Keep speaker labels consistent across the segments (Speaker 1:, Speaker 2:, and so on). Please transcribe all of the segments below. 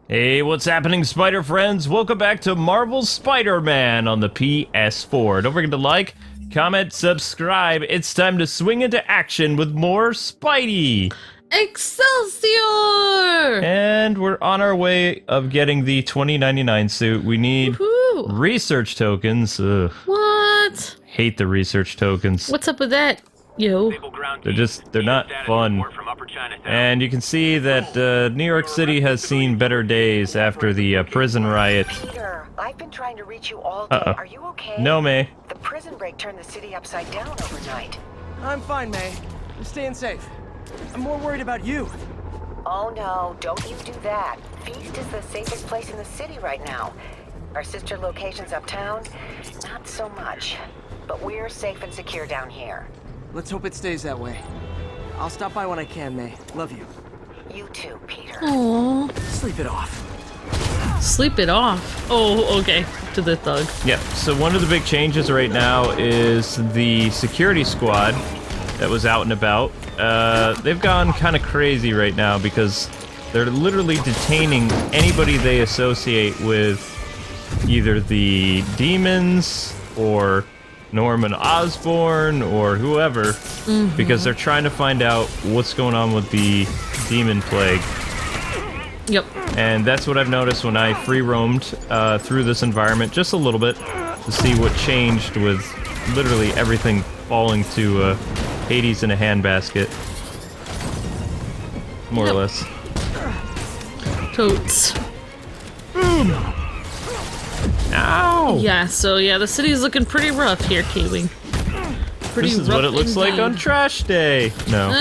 Speaker 1: Hey, what's happening, Spider friends? Welcome back to Marvel's Spider-Man on the PS4. Don't forget to like, comment, subscribe. It's time to swing into action with more Spidey.
Speaker 2: Excelsior!
Speaker 1: And we're on our way of getting the 2099 suit. We need research tokens. Ugh.
Speaker 2: What?
Speaker 1: Hate the research tokens.
Speaker 2: What's up with that, yo?
Speaker 1: They're not fun. And you can see that New York City has seen better days after the prison riot.
Speaker 3: Peter, I've been trying to reach you all day. Are you okay?
Speaker 1: No, May.
Speaker 3: The prison break turned the city upside down overnight.
Speaker 4: I'm fine, May. I'm staying safe. I'm more worried about you.
Speaker 3: Oh no, don't you do that. Feast is the safest place in the city right now. Our sister locations uptown, not so much. But we're safe and secure down here.
Speaker 4: Let's hope it stays that way. I'll stop by when I can, May. Love you.
Speaker 3: You too, Peter.
Speaker 2: Aww.
Speaker 4: Sleep it off.
Speaker 2: Sleep it off. Oh, okay. To the thug.
Speaker 1: Yeah, so one of the big changes right now is the security squad that was out and about. They've gone kind of crazy right now because they're literally detaining anybody they associate with either the demons or Norman Osborn or whoever, because they're trying to find out what's going on with the demon plague.
Speaker 2: Yep.
Speaker 1: And that's what I've noticed when I free roamed through this environment just a little bit to see what changed with literally everything falling to Hades in a handbasket. More or less.
Speaker 2: Totes.
Speaker 1: Ow!
Speaker 2: Yeah, so yeah, the city's looking pretty rough here, Kwing. Pretty
Speaker 1: This is
Speaker 2: rough
Speaker 1: what it looks like on
Speaker 2: indeed.
Speaker 1: trash day. No.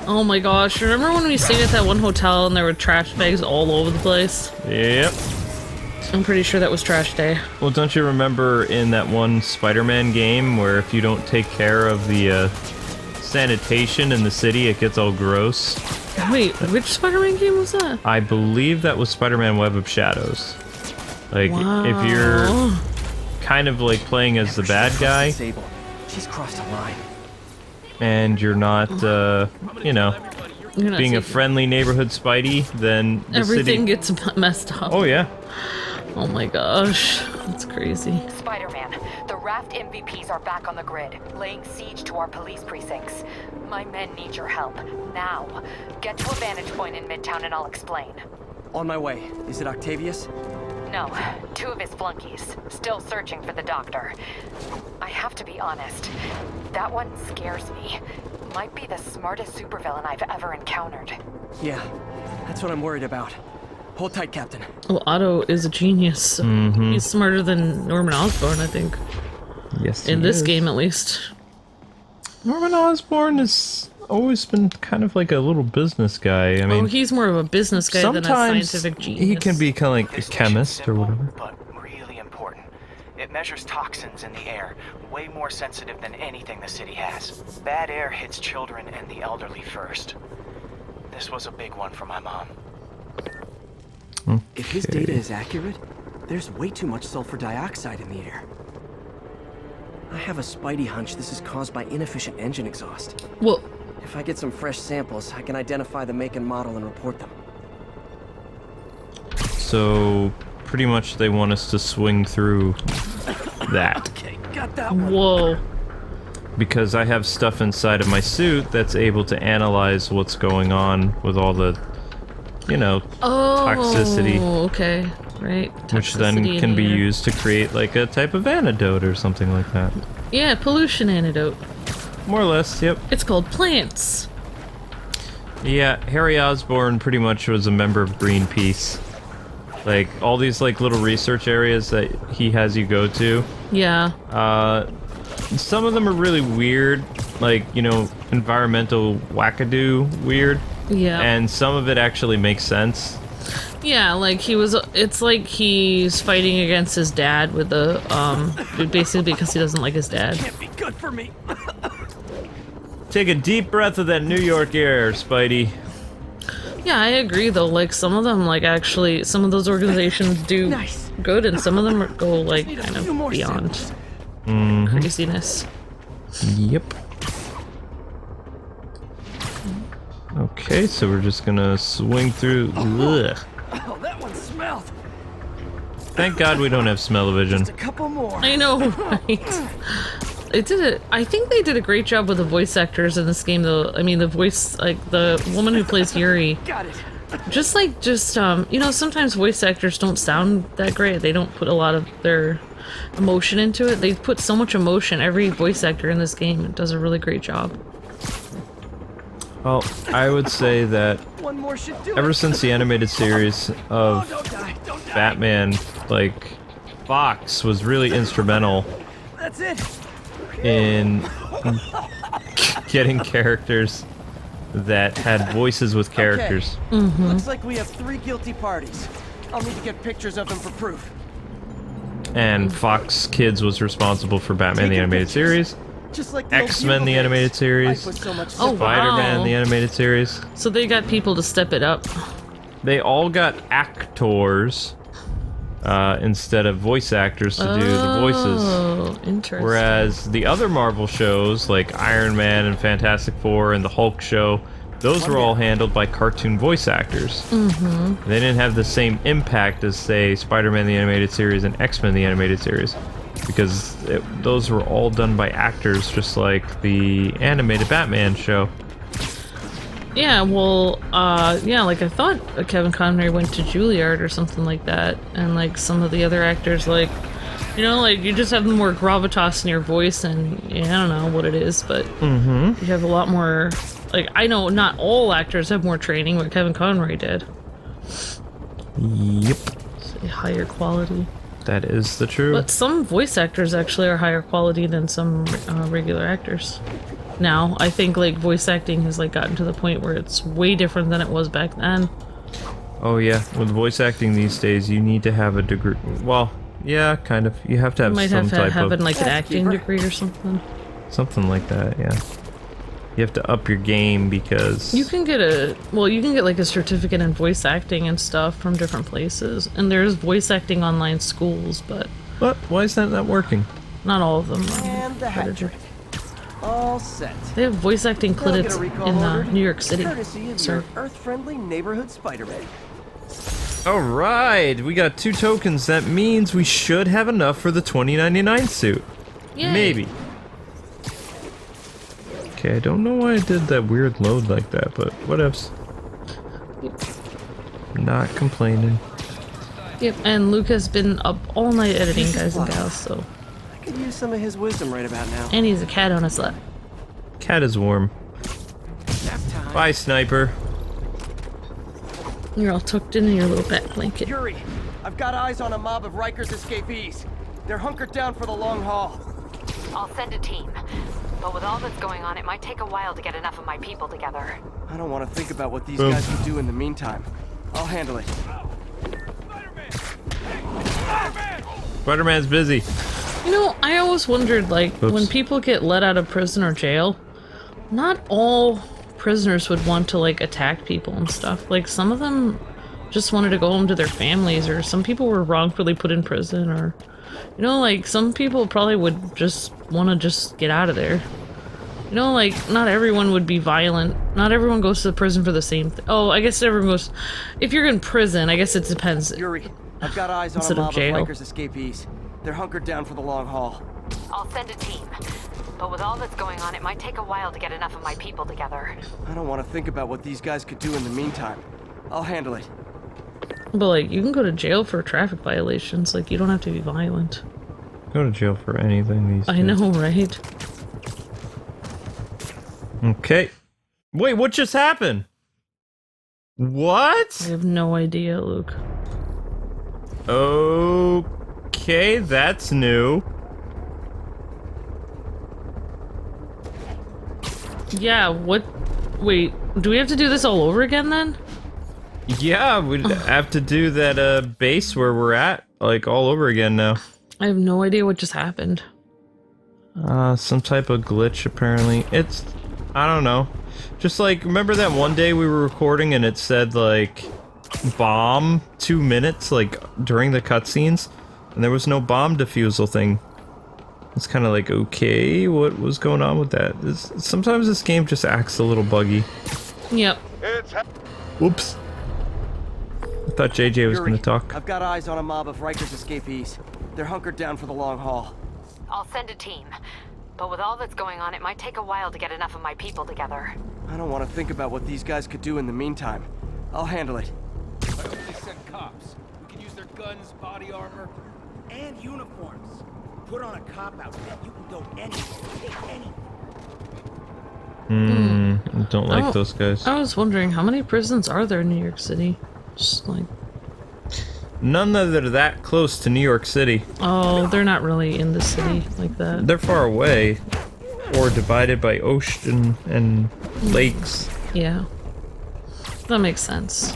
Speaker 2: Oh my gosh, remember when we stayed at that one hotel and there were trash bags all over the place?
Speaker 1: Yep.
Speaker 2: I'm pretty sure that was trash day.
Speaker 1: Well, don't you remember in that one Spider-Man game where if you don't take care of the sanitation in the city, it gets all gross?
Speaker 2: Wait, which Spider-Man game was that?
Speaker 1: I believe that was Spider-Man Web of Shadows. Like,
Speaker 2: Wow.
Speaker 1: if you're kind of like playing as the bad guy,
Speaker 4: Sable. She's crossed a line.
Speaker 1: and you're not, you know,
Speaker 2: You're not
Speaker 1: being a
Speaker 2: safe.
Speaker 1: friendly neighborhood Spidey, then the
Speaker 2: Everything
Speaker 1: city...
Speaker 2: gets messed up.
Speaker 1: Oh, yeah.
Speaker 2: Oh my gosh, that's crazy.
Speaker 3: Spider-Man, the Raft MVPs are back on the grid, laying siege to our police precincts. My men need your help, now. Get to a vantage point in Midtown and I'll explain.
Speaker 4: On my way. Is it Octavius?
Speaker 3: No, two of his flunkies, still searching for the doctor. I have to be honest, that one scares me. Might be the smartest supervillain I've ever encountered.
Speaker 4: Yeah, that's what I'm worried about. Hold tight, Captain.
Speaker 2: Well, Otto is a genius. He's smarter than Norman Osborn, I think.
Speaker 1: Yes,
Speaker 2: In
Speaker 1: he
Speaker 2: this
Speaker 1: is.
Speaker 2: game, at least.
Speaker 1: Norman Osborn has always been kind of like a little business guy. I mean,
Speaker 2: Oh, he's more of a business guy than a
Speaker 1: sometimes
Speaker 2: scientific genius.
Speaker 1: he can be kind of like a
Speaker 5: This
Speaker 1: chemist
Speaker 5: mission's
Speaker 1: or
Speaker 5: simple,
Speaker 1: whatever.
Speaker 5: but really important. It measures toxins in the air, way more sensitive than anything the city has. Bad air hits children and the elderly first. This was a big one for my mom.
Speaker 4: If his data is accurate, there's way too much sulfur dioxide in the air. I have a Spidey hunch this is caused by inefficient engine exhaust.
Speaker 2: Well,
Speaker 4: If I get some fresh samples, I can identify the make and model and report them.
Speaker 1: So, pretty much they want us to swing through that.
Speaker 4: Okay, got that one.
Speaker 2: whoa.
Speaker 1: Because I have stuff inside of my suit that's able to analyze what's going on with all the, you know,
Speaker 2: Oh,
Speaker 1: toxicity,
Speaker 2: okay. Right.
Speaker 1: which then
Speaker 2: Toxicity in
Speaker 1: can be
Speaker 2: the air.
Speaker 1: used to create like a type of antidote or something like that.
Speaker 2: Yeah, pollution antidote.
Speaker 1: More or less, yep.
Speaker 2: It's called plants.
Speaker 1: Yeah, Harry Osborn pretty much was a member of Greenpeace. Like, all these like little research areas that he has you go to,
Speaker 2: Yeah.
Speaker 1: some of them are really weird, like, you know, environmental wackadoo weird,
Speaker 2: Yeah.
Speaker 1: and some of it actually makes sense.
Speaker 2: Yeah, like it's like he's fighting against his dad with the, basically because he doesn't like his dad.
Speaker 4: Can't be good for me.
Speaker 1: Take a deep breath of that New York air, Spidey.
Speaker 2: Yeah, I agree though, like some of them, like actually, some of those organizations do
Speaker 4: Nice.
Speaker 2: good and some of them go like
Speaker 4: Need a
Speaker 2: kind
Speaker 4: few
Speaker 2: of
Speaker 4: more
Speaker 2: beyond
Speaker 4: samples.
Speaker 2: craziness.
Speaker 1: Yep. Okay, so we're just gonna swing through. Ugh.
Speaker 4: mouth.
Speaker 1: Thank God we don't have smell-o-vision.
Speaker 4: Just a couple more.
Speaker 2: I know, right? It did it. I think they did a great job with the voice actors in this game, though. I mean, the voice, like the woman who plays Yuri.
Speaker 4: Got it.
Speaker 2: You know, sometimes voice actors don't sound that great. They don't put a lot of their emotion into it. They put so much emotion. Every voice actor in this game does a really great job.
Speaker 1: Well, I would say that
Speaker 4: One more should do
Speaker 1: ever
Speaker 4: it.
Speaker 1: since the animated series of
Speaker 4: Don't die. Don't die.
Speaker 1: Batman, like, Fox was really instrumental
Speaker 4: That's it.
Speaker 1: in getting characters that had voices with characters.
Speaker 4: Okay. Looks like we have 3 guilty parties. I'll need to get pictures of them for proof.
Speaker 1: And Fox Kids was responsible for Batman the
Speaker 4: Taking
Speaker 1: Animated
Speaker 4: pictures.
Speaker 1: Series,
Speaker 4: Just like the old
Speaker 1: X-Men the
Speaker 4: Bugle
Speaker 1: Animated
Speaker 4: days.
Speaker 1: Series,
Speaker 4: I put so much
Speaker 2: Oh,
Speaker 1: Spiderman
Speaker 2: wow.
Speaker 1: the Animated Series.
Speaker 2: So they got people to step it up.
Speaker 1: They all got actors instead of voice actors to do the voices.
Speaker 2: Oh, interesting.
Speaker 1: Whereas the other Marvel shows, like Iron Man and Fantastic Four and the Hulk show, those were all handled by cartoon voice actors. They didn't have the same impact as, say, Spider-Man the Animated Series and X-Men the Animated Series, because those were all done by actors, just like the animated Batman show.
Speaker 2: Yeah, well, yeah, like I thought Kevin Conroy went to Juilliard or something like that, and like some of the other actors, like, you know, like you just have more gravitas in your voice, and yeah, I don't know what it is, but you have a lot more. Like, I know not all actors have more training, but Kevin Conroy did.
Speaker 1: Yep,
Speaker 2: Say higher quality.
Speaker 1: that is the truth.
Speaker 2: But some voice actors actually are higher quality than some regular actors. Now, I think like voice acting has like gotten to the point where it's way different than it was back then.
Speaker 1: Oh yeah, with voice acting these days, you need to have a degree. Well, yeah, kind of. You have to
Speaker 2: You
Speaker 1: have
Speaker 2: might
Speaker 1: some
Speaker 2: have to
Speaker 1: type
Speaker 2: have
Speaker 1: of
Speaker 2: like an acting degree or something.
Speaker 1: something like that. Yeah, you have to up your game because
Speaker 2: You can get like a certificate in voice acting and stuff from different places. And there's voice acting online schools, but
Speaker 1: What? Why is that not working?
Speaker 2: not all of them.
Speaker 4: And the hat
Speaker 2: accredited.
Speaker 4: trick. All set.
Speaker 2: They have voice acting
Speaker 4: They'll get
Speaker 2: credits
Speaker 4: a recall
Speaker 2: in
Speaker 4: ordered,
Speaker 2: New York City.
Speaker 4: Courtesy of
Speaker 2: So
Speaker 4: your Earth-friendly neighborhood Spider-Man.
Speaker 1: All right, we got 2 tokens. That means we should have enough for the 2099 suit.
Speaker 2: yay.
Speaker 1: Maybe. Okay, I don't know why I did that weird load like that, but whatevs. Not complaining.
Speaker 2: Yep, and Luke has been up all night editing, guys and gals, so.
Speaker 4: I could use some of his wisdom right about now.
Speaker 2: And he's a cat on his lap.
Speaker 1: Cat is warm.
Speaker 4: Nap time.
Speaker 1: Bye, sniper.
Speaker 2: You're all tucked in your little back blanket.
Speaker 4: Yuri, I've got eyes on a mob of Riker's escapees. They're hunkered down for the long haul.
Speaker 6: I'll send a team. But with all that's going on, it might take a while to get enough of my people together.
Speaker 4: I don't want to think about what these
Speaker 1: Boom.
Speaker 4: guys could do in the meantime. I'll handle it.
Speaker 1: Spider-Man's busy.
Speaker 2: You know, I always wondered, like,
Speaker 1: Oops.
Speaker 2: when people get let out of prison or jail, not all prisoners would want to, like, attack people and stuff. Like, some of them just wanted to go home to their families, or some people were wrongfully put in prison, or, you know, like, some people probably would just want to just get out of there. You know, like, not everyone would be violent. Not everyone goes to prison for the same thing. Oh, I guess everyone goes... If you're in prison, I guess it depends.
Speaker 4: Yuri, I've got eyes on
Speaker 2: Instead
Speaker 4: a
Speaker 2: of
Speaker 4: mob of
Speaker 2: jail.
Speaker 4: Riker's escapees. They're hunkered down for the long haul.
Speaker 6: I'll send a team. But with all that's going on, it might take a while to get enough of my people together.
Speaker 4: I don't want to think about what these guys could do in the meantime. I'll handle it.
Speaker 2: But, like, you can go to jail for traffic violations. Like, you don't have to be violent.
Speaker 1: Go to jail for anything these days.
Speaker 2: I know, right?
Speaker 1: Okay. Wait, what just happened?
Speaker 2: I
Speaker 1: What?
Speaker 2: have no idea, Luke.
Speaker 1: Okay, that's new.
Speaker 2: Yeah, what? Wait, do we have to do this all over again then?
Speaker 1: Yeah, we'd have to do that base where we're at, like, all over again now.
Speaker 2: I have no idea what just happened.
Speaker 1: Some type of glitch, apparently. It's... I don't know. Just like, remember that one day we were recording and it said, like, bomb 2 minutes, like, during the cutscenes? And there was no bomb defusal thing. It's kind of like, okay, what was going on with that? Sometimes this game just acts a little buggy.
Speaker 2: Yep.
Speaker 1: Whoops. I thought JJ was
Speaker 4: Yuri,
Speaker 1: going to talk.
Speaker 4: I've got eyes on a mob of Rikers escapees. They're hunkered down for the long haul.
Speaker 6: I'll send a team. But with all that's going on, it might take a while to get enough of my people together.
Speaker 4: I don't want to think about what these guys could do in the meantime. I'll handle it.
Speaker 7: Why don't they send cops? We can use their guns, body armor,
Speaker 8: And uniforms. Put on a cop outfit, you can go anywhere, take anything.
Speaker 1: Don't like
Speaker 2: Oh,
Speaker 1: those guys.
Speaker 2: I was wondering, how many prisons are there in New York City? Just like...
Speaker 1: None that are that close to New York City.
Speaker 2: Oh, they're not really in the city like that.
Speaker 1: They're far away, or divided by ocean and lakes.
Speaker 2: Yeah. That makes sense.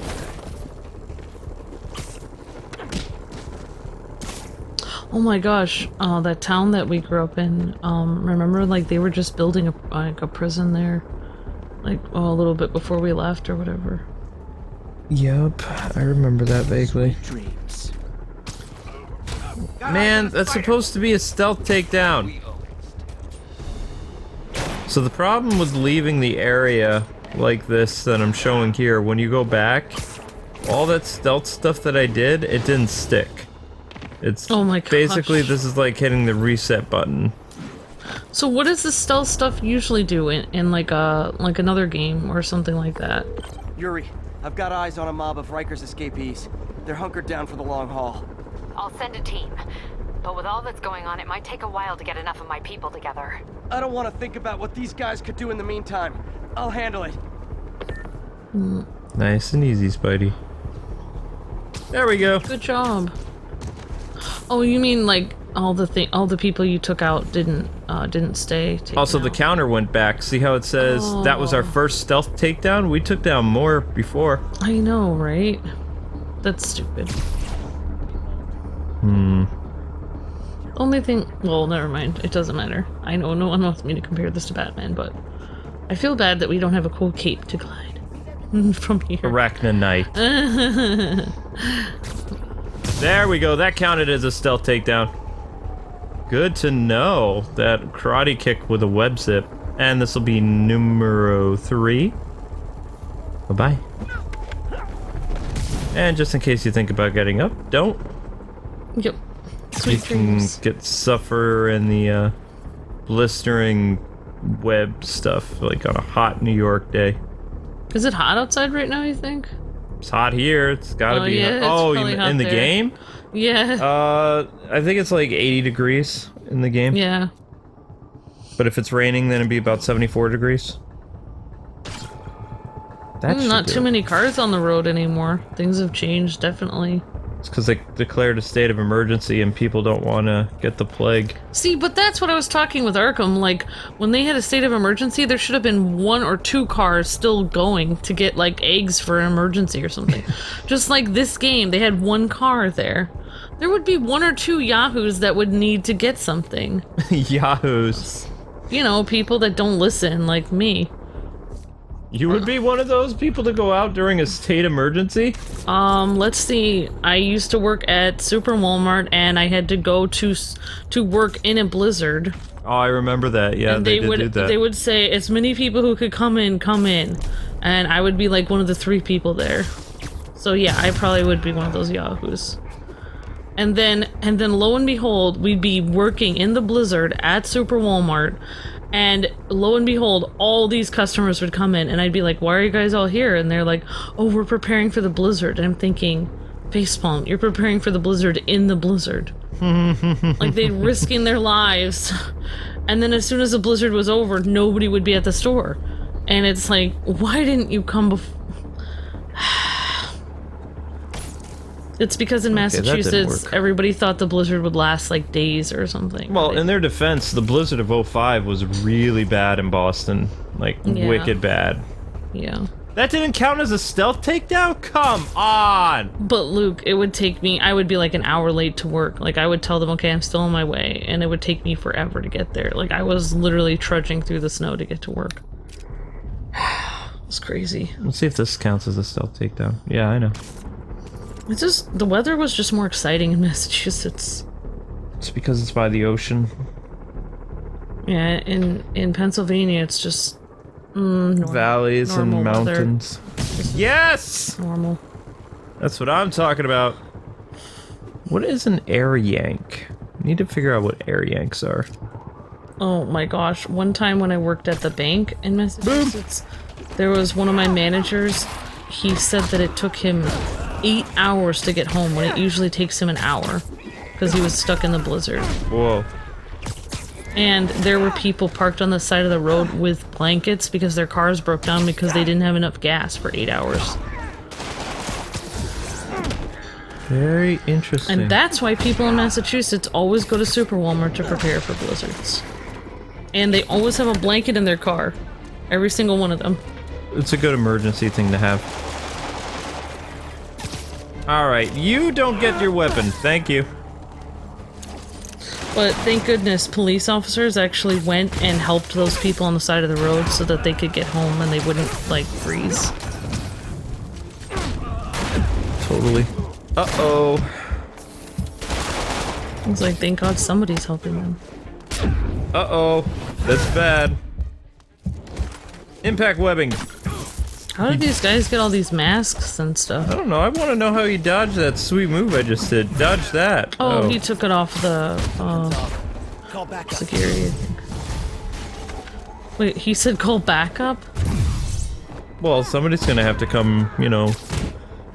Speaker 2: Oh my gosh, that town that we grew up in, remember, like, they were just building a prison there, like, a little bit before we left or whatever.
Speaker 1: Yup, I remember that vaguely.
Speaker 4: Dreams.
Speaker 1: Man, that's supposed to be a stealth takedown. So the problem with leaving the area like this that I'm showing here, when you go back, all that stealth stuff that I did, it didn't stick. It's
Speaker 2: Oh my gosh.
Speaker 1: basically, this is like hitting the reset button.
Speaker 2: So what does the stealth stuff usually do in like another game or something like that?
Speaker 4: Yuri, I've got eyes on a mob of Rikers escapees. They're hunkered down for the long haul.
Speaker 6: I'll send a team. But with all that's going on, it might take a while to get enough of my people together.
Speaker 4: I don't want to think about what these guys could do in the meantime. I'll handle it.
Speaker 1: Nice and easy, Spidey. There we go.
Speaker 2: Good job. Oh, you mean like all the people you took out didn't stay taken
Speaker 1: Also, the
Speaker 2: out?
Speaker 1: counter went back. See how it says that was our first stealth takedown? We took down more before.
Speaker 2: I know, right? That's stupid. Only thing, well, never mind. It doesn't matter. I know no one wants me to compare this to Batman, but I feel bad that we don't have a cool cape to glide from here.
Speaker 1: Arachnite. There we go. That counted as a stealth takedown. Good to know. That karate kick with a web zip. And this will be numero 3. Bye-bye. And just in case you think about getting up, don't.
Speaker 2: Yep.
Speaker 1: You
Speaker 2: Sweet
Speaker 1: can
Speaker 2: dreams.
Speaker 1: get suffer in the blistering web stuff, like on a hot New York day.
Speaker 2: Is it hot outside right now, you think?
Speaker 1: It's hot here. It's gotta
Speaker 2: Oh,
Speaker 1: be.
Speaker 2: yeah, it's
Speaker 1: oh,
Speaker 2: probably hot
Speaker 1: in the
Speaker 2: there.
Speaker 1: game?
Speaker 2: Yeah.
Speaker 1: I think it's like 80 degrees in the game.
Speaker 2: Yeah.
Speaker 1: But if it's raining, then it'd be about 74 degrees. That should
Speaker 2: Not
Speaker 1: do
Speaker 2: too
Speaker 1: it.
Speaker 2: many cars on the road anymore. Things have changed, definitely.
Speaker 1: It's because they declared a state of emergency and people don't want to get the plague.
Speaker 2: See, but that's what I was talking with Arkham. Like, when they had a state of emergency, there should have been 1 or 2 cars still going to get, like, eggs for an emergency or something. Just like this game, they had 1 car there. There would be 1 or 2 yahoos that would need to get something.
Speaker 1: Yahoos.
Speaker 2: You know, people that don't listen, like me.
Speaker 1: You would be one of those people to go out during a state emergency?
Speaker 2: Let's see. I used to work at Super Walmart, and I had to go to work in a blizzard.
Speaker 1: Oh, I remember that. Yeah,
Speaker 2: And
Speaker 1: they did do that.
Speaker 2: they would say, as many people who could come in, and I would be like one of the 3 people there. So yeah, I probably would be one of those yahoos. And then lo and behold, we'd be working in the blizzard at Super Walmart, and lo and behold, all these customers would come in, and I'd be like, why are you guys all here? And they're like, oh, we're preparing for the blizzard. And I'm thinking, facepalm, you're preparing for the blizzard in the blizzard. Like, they're risking their lives. And then as soon as the blizzard was over, nobody would be at the store. And it's like, why didn't you come before? It's because in
Speaker 1: that didn't
Speaker 2: Massachusetts,
Speaker 1: work.
Speaker 2: everybody thought the blizzard would last like days or something.
Speaker 1: Well,
Speaker 2: They-
Speaker 1: in their defense, the blizzard of 05 was really bad in Boston. Like,
Speaker 2: Yeah.
Speaker 1: wicked bad.
Speaker 2: yeah.
Speaker 1: That didn't count as a stealth takedown? Come on!
Speaker 2: But Luke, it would take me, I would be like an hour late to work. Like, I would tell them, okay, I'm still on my way, and it would take me forever to get there. Like, I was literally trudging through the snow to get to work. It's crazy.
Speaker 1: Let's see if this counts as a stealth takedown. Yeah, I know.
Speaker 2: It's just, the weather was just more exciting in Massachusetts.
Speaker 1: It's because it's by the ocean.
Speaker 2: Yeah, in Pennsylvania, it's just valleys
Speaker 1: Valleys and
Speaker 2: normal weather.
Speaker 1: mountains. Yes!
Speaker 2: normal.
Speaker 1: That's what I'm talking about. What is an air yank? I need to figure out what air yanks are.
Speaker 2: Oh my gosh, one time when I worked at the bank in Massachusetts, there was one of my managers, he said that it took him 8 hours to get home when it usually takes him an hour because he was stuck in the blizzard.
Speaker 1: Whoa.
Speaker 2: And there were people parked on the side of the road with blankets because their cars broke down because they didn't have enough gas for 8 hours.
Speaker 1: Very interesting.
Speaker 2: And that's why people in Massachusetts always go to Super Walmart to prepare for blizzards. And they always have a blanket in their car. Every single one of them.
Speaker 1: It's a good emergency thing to have. Alright, you don't get your weapon. Thank you.
Speaker 2: But thank goodness police officers actually went and helped those people on the side of the road so that they could get home and they wouldn't, like, freeze.
Speaker 1: Totally. Uh-oh.
Speaker 2: It's like, thank God somebody's helping them.
Speaker 1: Uh-oh. That's bad. Impact webbing.
Speaker 2: How did these guys get all these masks and stuff?
Speaker 1: I don't know. I want to know how he dodged that sweet move I just did. Dodge that.
Speaker 2: Oh, he took it off the
Speaker 8: Call back up.
Speaker 2: security, I think. Wait, he said call backup?
Speaker 1: Well, somebody's gonna have to come, you know,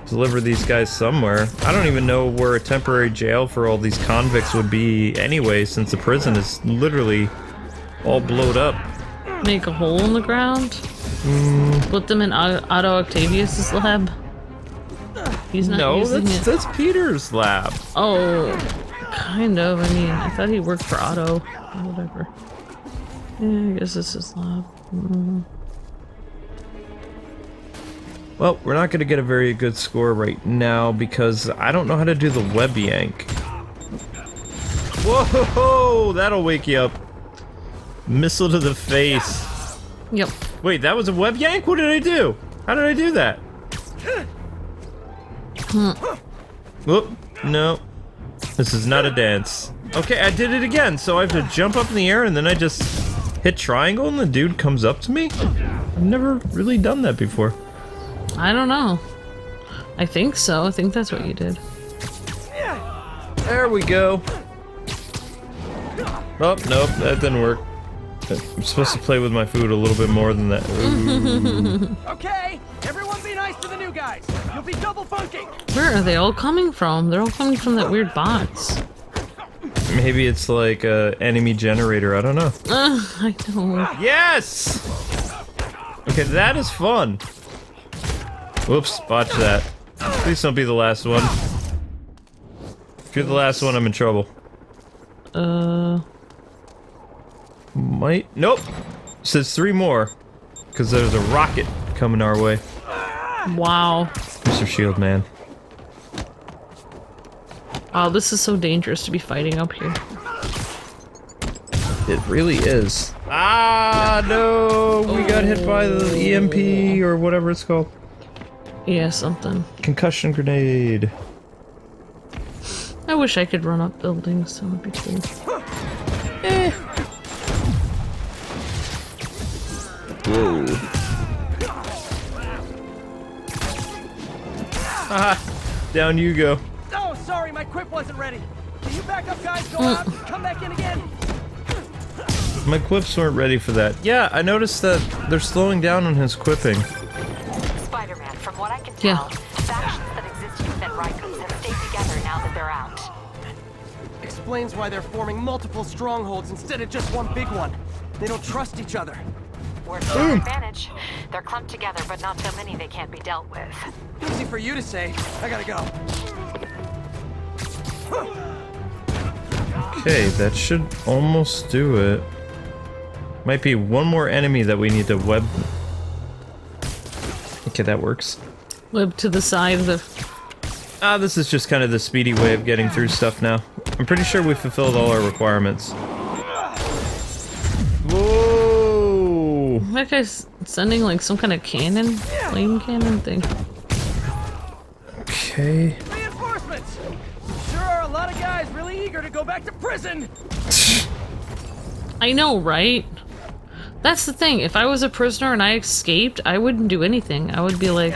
Speaker 1: deliver these guys somewhere. I don't even know where a temporary jail for all these convicts would be anyway, since the prison is literally all blowed up.
Speaker 2: Make a hole in the ground? Put them in Otto Octavius's lab? He's not
Speaker 1: No,
Speaker 2: using it.
Speaker 1: that's Peter's lab.
Speaker 2: Oh, kind of. I mean, I thought he worked for Otto. Whatever. Yeah, I guess it's his lab.
Speaker 1: Well, we're not going to get a very good score right now because I don't know how to do the web yank. Whoa, that'll wake you up. Missile to the face.
Speaker 2: Yep.
Speaker 1: Wait, that was a web yank? What did I do? How did I do that? Whoop, no. This is not a dance. Okay, I did it again, so I have to jump up in the air and then I just hit triangle and the dude comes up to me? I've never really done that before.
Speaker 2: I don't know. I think so. I think that's what you did.
Speaker 1: There we go. Oh, nope, that didn't work. I'm supposed to play with my food a little bit more than that.
Speaker 8: Okay, everyone be nice to the new guys. You'll be double funking.
Speaker 2: Where are they all coming from? They're all coming from that weird box.
Speaker 1: Maybe it's like a enemy generator, I don't know.
Speaker 2: I know.
Speaker 1: Yes! Okay, that is fun. Whoops, botch that. Please don't be the last one. If you're the last one, I'm in trouble. Nope. Says 3 more. Because there's a rocket coming our way.
Speaker 2: Wow.
Speaker 1: Mr. Shield Man.
Speaker 2: Wow, this is so dangerous to be fighting up here.
Speaker 1: It really is. Ah, no! We got hit by the EMP or whatever it's called.
Speaker 2: Yeah, something.
Speaker 1: Concussion grenade.
Speaker 2: I wish I could run up buildings. That would be cool.
Speaker 1: Whoa. Haha. Down you go.
Speaker 8: Oh, sorry, my quip wasn't ready. Can you back up, guys? Go out, come back in again.
Speaker 1: My quips weren't ready for that. Yeah, I noticed that they're slowing down on his quipping.
Speaker 6: Spider-Man, from what I can tell, factions that existed within Rikers have stayed together now that they're out.
Speaker 4: Explains why they're forming multiple strongholds instead of just one big one. They don't trust each other.
Speaker 6: Works to their advantage. They're clumped together, but not so many they can't be dealt with.
Speaker 4: Easy for you to say. I gotta go.
Speaker 1: Okay, that should almost do it. Might be one more enemy that we need to web. Okay, that works.
Speaker 2: Web to the side of the...
Speaker 1: This is just kind of the speedy way of getting through stuff now. I'm pretty sure we fulfilled all our requirements. Whoa!
Speaker 2: That guy's sending like some kind of cannon? Flame cannon thing.
Speaker 1: Okay.
Speaker 8: Reinforcements! Sure are a lot of guys really eager to go back to prison.
Speaker 2: I know, right? That's the thing. If I was a prisoner and I escaped, I wouldn't do anything. I would be like,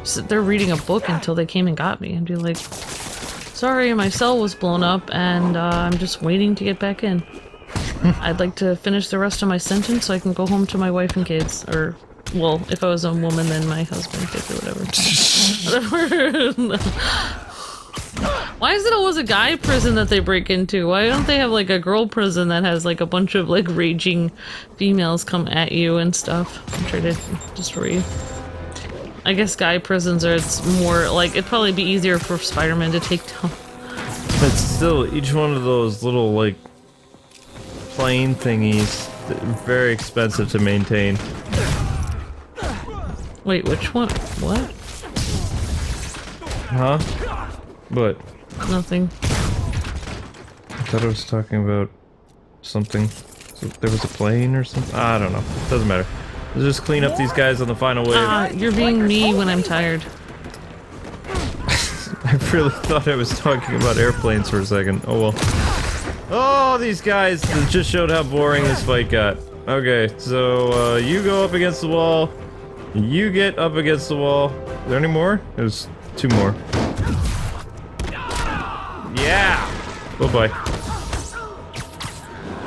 Speaker 2: sit there reading a book until they came and got me and be like, sorry, my cell was blown up and I'm just waiting to get back in. I'd like to finish the rest of my sentence so I can go home to my wife and kids. Or, well, if I was a woman, then my husband, kids, or whatever. Why is it always a guy prison that they break into? Why don't they have like a girl prison that has like a bunch of like raging females come at you and stuff and try to destroy you? I guess guy prisons are, it's more like, it'd probably be easier for Spider-Man to take down.
Speaker 1: But still, each one of those little like plane thingies, very expensive to maintain.
Speaker 2: Wait, which one? What?
Speaker 1: Huh? What?
Speaker 2: Nothing.
Speaker 1: I thought I was talking about something. So there was a plane or something? I don't know. Doesn't matter. Let's just clean up these guys on the final wave.
Speaker 2: You're being me when I'm tired.
Speaker 1: I really thought I was talking about airplanes for a second. Oh well. Oh, these guys just showed how boring this fight got. Okay, so you go up against the wall. You get up against the wall. Is there any more? There's 2 more. Yeah! Bye-bye.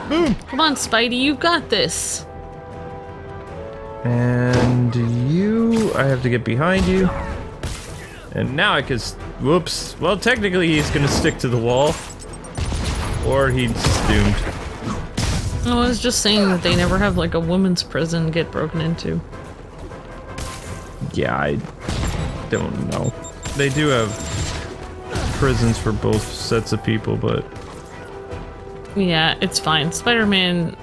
Speaker 1: Boom!
Speaker 2: Come on, Spidey, you've got this.
Speaker 1: And you... I have to get behind you. And now I can... Whoops. Well, technically he's gonna stick to the wall. Or he's doomed.
Speaker 2: I was just saying that they never have like a women's prison get broken into.
Speaker 1: Yeah, I don't know. They do have prisons for both sets of people, but...
Speaker 2: Yeah, it's fine. Spider-Man...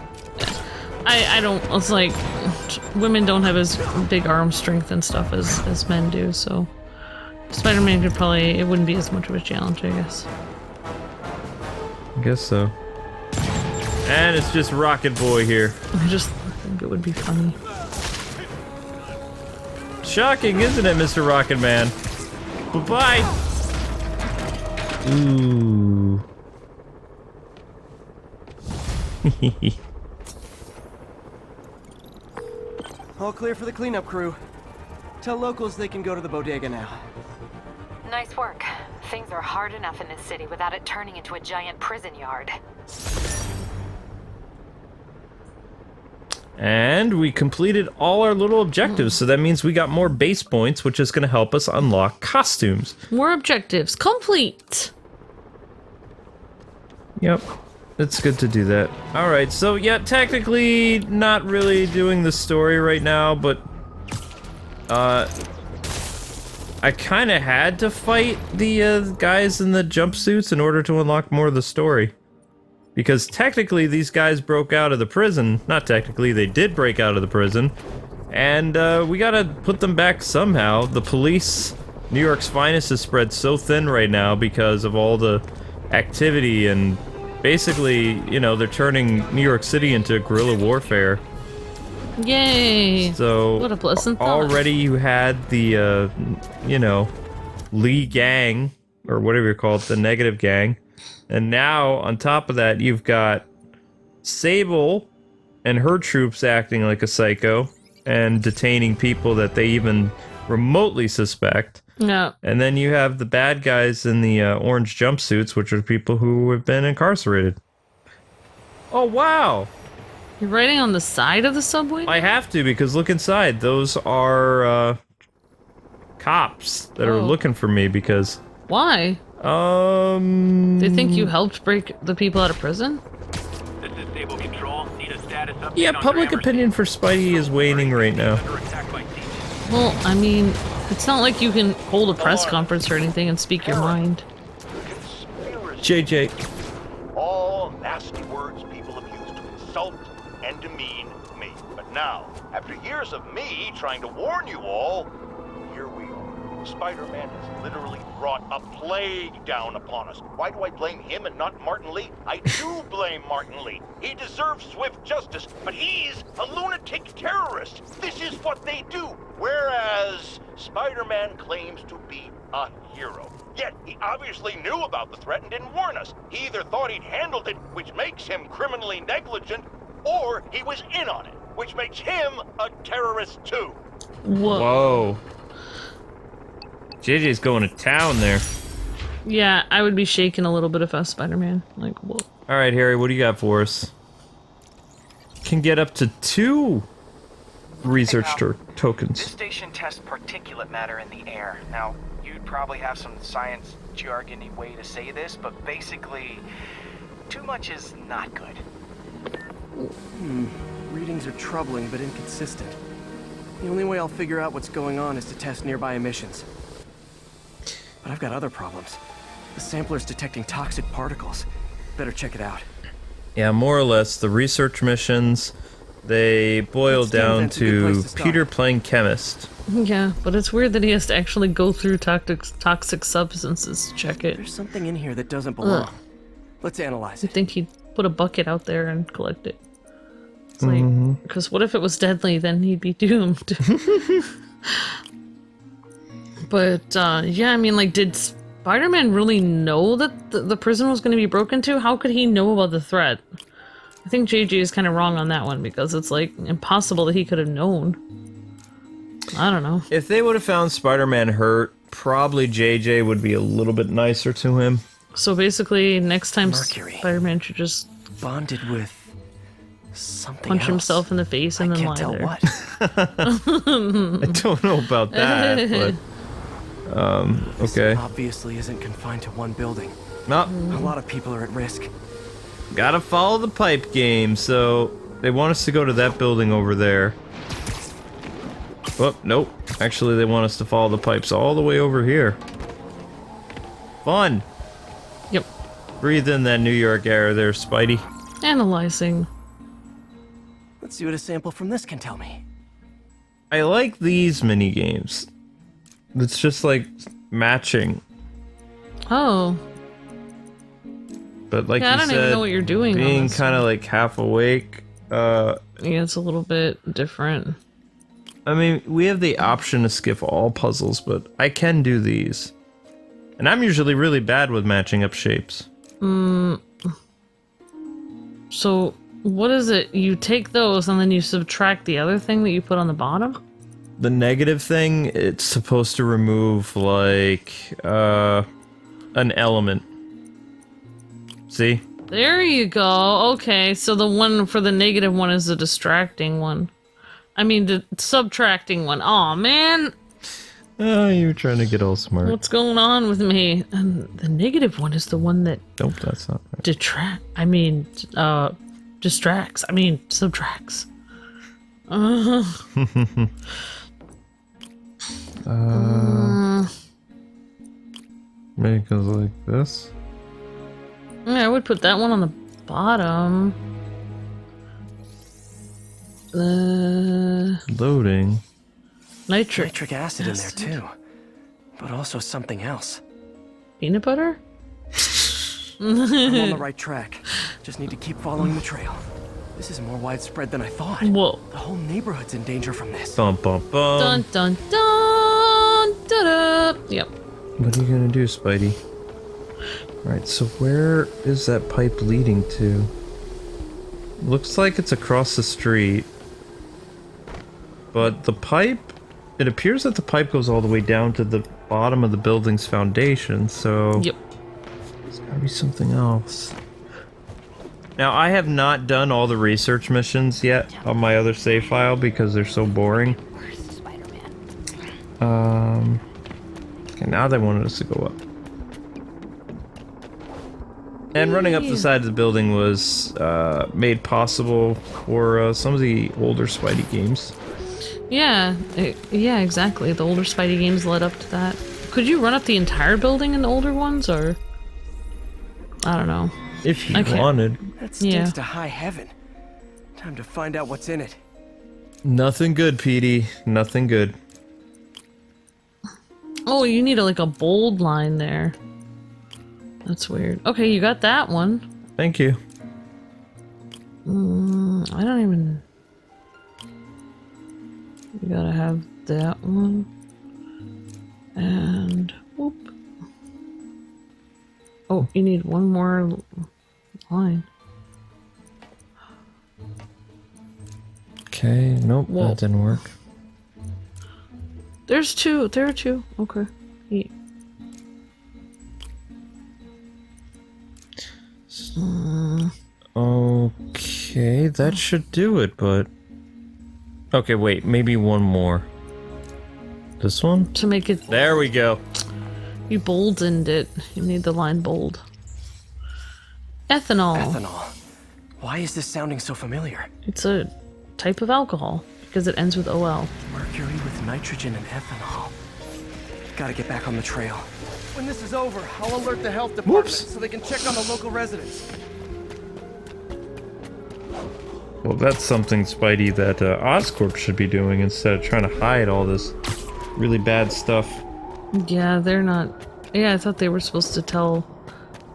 Speaker 2: I don't... It's like... Women don't have as big arm strength and stuff as men do, so... Spider-Man could probably... It wouldn't be as much of a challenge, I guess.
Speaker 1: I guess so. And it's just Rocket Boy here.
Speaker 2: I just think it would be funny.
Speaker 1: Shocking, isn't it, Mr. Rocket Man? Bye-bye! Ooh.
Speaker 4: All clear for the cleanup crew. Tell locals they can go to the bodega now.
Speaker 6: Nice work. Things are hard enough in this city without it turning into a giant prison yard.
Speaker 1: And we completed all our little objectives, so that means we got more base points, which is going to help us unlock costumes.
Speaker 2: More objectives complete!
Speaker 1: Yep, it's good to do that. Alright, so yeah, technically not really doing the story right now, but I kind of had to fight the guys in the jumpsuits in order to unlock more of the story. Because technically these guys broke out of the prison. Not technically, they did break out of the prison. And we gotta put them back somehow. The police, New York's finest, is spread so thin right now because of all the activity, and basically, you know, they're turning New York City into guerrilla warfare.
Speaker 2: Yay!
Speaker 1: So
Speaker 2: what a pleasant thought.
Speaker 1: Already you had the, you know, Lee gang, or whatever you call it, the negative gang. And now, on top of that, you've got Sable and her troops acting like a psycho and detaining people that they even remotely suspect.
Speaker 2: No.
Speaker 1: And then you have the bad guys in the orange jumpsuits, which are people who have been incarcerated. Oh, wow!
Speaker 2: You're writing on the side of the subway?
Speaker 1: I have to, because look inside. Those are cops that are looking for me because...
Speaker 2: Why? They think you helped break the people out of prison?
Speaker 9: This is Stable Control. Need a status update.
Speaker 1: Yeah, public opinion for Spidey is waning right now.
Speaker 2: Well, I mean, it's not like you can hold a press conference or anything and speak your mind.
Speaker 1: JJ.
Speaker 10: All nasty words people have used to insult and demean me. But now, after years of me trying to warn you all, here we are. Spider-Man has literally brought a plague down upon us. Why do I blame him and not Martin Lee? I do blame Martin Lee. He deserves swift justice, but he's a lunatic terrorist. This is what they do. Whereas Spider-Man claims to be a hero. Yet he obviously knew about the threat and didn't warn us. He either thought he'd handled it, which makes him criminally negligent, or he was in on it, which makes him a terrorist too.
Speaker 2: Whoa.
Speaker 1: JJ's going to town there.
Speaker 2: Yeah, I would be shaking a little bit if I was Spider-Man. Like, whoa.
Speaker 1: All right, Harry, what do you got for us? Can get up to 2 research tokens.
Speaker 5: This station tests particulate matter in the air. Now, you'd probably have some science jargony way to say this, but basically, too much is not good.
Speaker 4: Readings are troubling but inconsistent. The only way I'll figure out what's going on is to test nearby emissions. But I've got other problems. The sampler's detecting toxic particles. Better check it out.
Speaker 1: Yeah, more or less, the research missions, they boil down to Peter playing chemist.
Speaker 2: Yeah, but it's weird that he has to actually go through toxic substances to check it.
Speaker 4: There's something in here that doesn't belong. Let's analyze
Speaker 2: I
Speaker 4: it.
Speaker 2: think he'd put a bucket out there and collect it. It's like, because what if it was deadly, then he'd be doomed. But, yeah, I mean, like, did Spider-Man really know that the prison was going to be broken into? How could he know about the threat? I think JJ is kind of wrong on that one, because it's, like, impossible that he could have known. I don't know.
Speaker 1: If they would have found Spider-Man hurt, probably JJ would be a little bit nicer to him.
Speaker 2: So basically, next time
Speaker 4: Mercury.
Speaker 2: Spider-Man should just
Speaker 4: Bonded with something
Speaker 2: punch
Speaker 4: else.
Speaker 2: himself in the face and
Speaker 4: I
Speaker 2: then
Speaker 4: can't
Speaker 2: lie
Speaker 4: tell
Speaker 2: there.
Speaker 4: what.
Speaker 1: I don't know about that, but... okay.
Speaker 4: This obviously isn't confined to one building.
Speaker 1: No,
Speaker 4: A lot of people are at risk.
Speaker 1: gotta follow the pipe game, so they want us to go to that building over there. Oh, nope. Actually, they want us to follow the pipes all the way over here. Fun!
Speaker 2: Yep.
Speaker 1: Breathe in that New York air there, Spidey.
Speaker 2: Analyzing.
Speaker 4: Let's see what a sample from this can tell me.
Speaker 1: I like these mini games. It's just like matching,
Speaker 2: Oh.
Speaker 1: but like
Speaker 2: Yeah, I
Speaker 1: you
Speaker 2: don't
Speaker 1: said,
Speaker 2: even know what you're doing on
Speaker 1: being
Speaker 2: this
Speaker 1: kind of like half awake.
Speaker 2: Yeah, it's a little bit different.
Speaker 1: I mean, we have the option to skip all puzzles, but I can do these. And I'm usually really bad with matching up shapes.
Speaker 2: So, what is it? You take those and then you subtract the other thing that you put on the bottom?
Speaker 1: The negative thing, it's supposed to remove, like, an element. See?
Speaker 2: There you go. Okay, so the one for the negative one is the distracting one. I mean, the subtracting one. Aw, man!
Speaker 1: Oh, you're trying to get all smart.
Speaker 2: What's going on with me? And the negative one is the one that
Speaker 1: Nope, that's not right.
Speaker 2: distracts. I mean, subtracts.
Speaker 1: Maybe it goes like this.
Speaker 2: Yeah, I would put that one on the bottom.
Speaker 1: Loading.
Speaker 2: Nitric
Speaker 4: acid in there too, but also something else.
Speaker 2: Peanut butter?
Speaker 4: I'm on the right track. Just need to keep following the trail. This is more widespread than I thought.
Speaker 2: Whoa.
Speaker 4: The whole neighborhood's in danger from this.
Speaker 1: Bum bum bum.
Speaker 2: Dun dun dun! Da-da! Yep.
Speaker 1: What are you gonna do, Spidey? Alright, so where is that pipe leading to? Looks like it's across the street. But the pipe... It appears that the pipe goes all the way down to the bottom of the building's foundation, so...
Speaker 2: Yep.
Speaker 1: There's gotta be something else. Now, I have not done all the research missions yet on my other save file because they're so boring. Okay, now they wanted us to go up. And running up the side of the building was made possible for some of the older Spidey games.
Speaker 2: Yeah, yeah, exactly. The older Spidey games led up to that. Could you run up the entire building in the older ones, or... I don't know.
Speaker 1: If you wanted.
Speaker 4: That stinks
Speaker 2: Yeah.
Speaker 4: to high heaven. Time to find out what's in it.
Speaker 1: Nothing good, Petey. Nothing good.
Speaker 2: Oh, you need like a bold line there. That's weird. Okay, you got that one.
Speaker 1: Thank you.
Speaker 2: I don't even... You gotta have that one. And... whoop. Oh, you need one more line.
Speaker 1: Okay, nope,
Speaker 2: Whoa.
Speaker 1: that didn't work.
Speaker 2: There's two. There are two. Okay. Yeah.
Speaker 1: Okay, that should do it, but... Okay, wait, maybe one more. This one?
Speaker 2: To make it...
Speaker 1: There we go.
Speaker 2: You boldened it. You made the line bold. Ethanol.
Speaker 4: Ethanol. Why is this sounding so familiar?
Speaker 2: It's a type of alcohol, because it ends with OL.
Speaker 4: Mercury with nitrogen and ethanol. Gotta get back on the trail. When this is over, I'll alert the health department so they can check on the local residents.
Speaker 1: Well, that's something, Spidey, that Oscorp should be doing instead of trying to hide all this really bad stuff.
Speaker 2: Yeah, they're not... Yeah, I thought they were supposed to tell,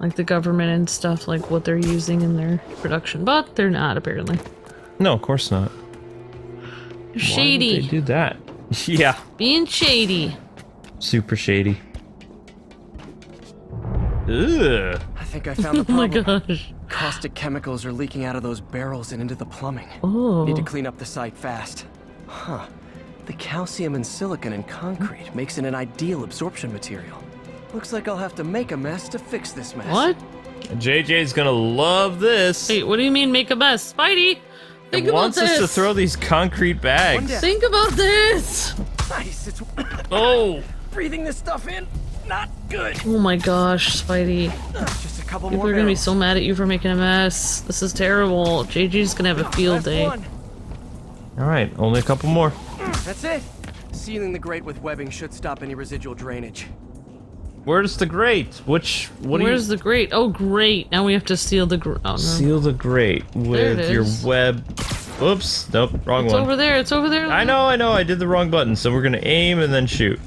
Speaker 2: like, the government and stuff, like, what they're using in their production, but they're not, apparently.
Speaker 1: No, of course not.
Speaker 2: Shady.
Speaker 1: Why would they do that? Yeah.
Speaker 2: Being shady.
Speaker 1: Super shady. Ugh.
Speaker 4: I think I found the
Speaker 2: Oh my
Speaker 4: problem.
Speaker 2: gosh.
Speaker 4: Caustic chemicals are leaking out of those barrels and into the plumbing.
Speaker 2: Oh.
Speaker 4: Need to clean up the site fast. Huh. The calcium and silicon in concrete makes it an ideal absorption material. Looks like I'll have to make a mess to fix this mess.
Speaker 2: What?
Speaker 1: JJ's gonna love this.
Speaker 2: Wait, what do you mean make a mess? Spidey! Think
Speaker 1: It
Speaker 2: about
Speaker 1: wants
Speaker 2: this!
Speaker 1: us to throw these concrete bags.
Speaker 2: Think about this!
Speaker 4: Nice. It's
Speaker 1: Oh!
Speaker 4: breathing this stuff in. Not good.
Speaker 2: Oh my gosh, Spidey.
Speaker 4: Just a couple
Speaker 2: People
Speaker 4: more
Speaker 2: are gonna be
Speaker 4: barrels.
Speaker 2: so mad at you for making a mess. This is terrible. JJ's gonna have a field
Speaker 4: Last
Speaker 2: day.
Speaker 4: one.
Speaker 1: Alright, only a couple more.
Speaker 4: That's it. Sealing the grate with webbing should stop any residual drainage.
Speaker 1: Where's the grate? What do
Speaker 2: Where's the grate? Oh, great. Now we have to seal the grate. Oh, no.
Speaker 1: Seal the grate
Speaker 2: There it
Speaker 1: with your
Speaker 2: is.
Speaker 1: web... Oops, nope, wrong
Speaker 2: It's
Speaker 1: one.
Speaker 2: over there. It's over there.
Speaker 1: I know, I did the wrong button, so we're gonna aim and then shoot.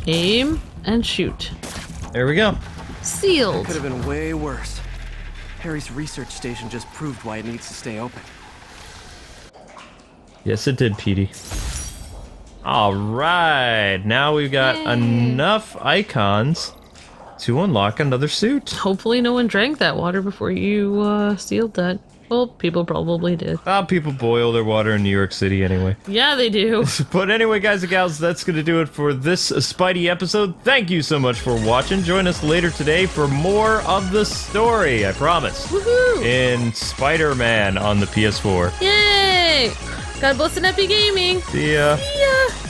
Speaker 2: Aim and shoot.
Speaker 1: There we go.
Speaker 2: Sealed.
Speaker 4: Could have been way worse. Harry's research station just proved why it needs to stay open.
Speaker 1: Yes, it did, Petey. Alright, now we've got enough icons to unlock another suit.
Speaker 2: Hopefully no one drank that water before you sealed that. Well, people probably did.
Speaker 1: People boil their water in New York City anyway.
Speaker 2: Yeah, they do.
Speaker 1: But anyway, guys and gals, that's going to do it for this Spidey episode. Thank you so much for watching. Join us later today for more of the story, I promise.
Speaker 2: Woohoo!
Speaker 1: In Spider-Man on the PS4.
Speaker 2: Yay! God bless and happy gaming.
Speaker 1: See ya.
Speaker 2: See ya.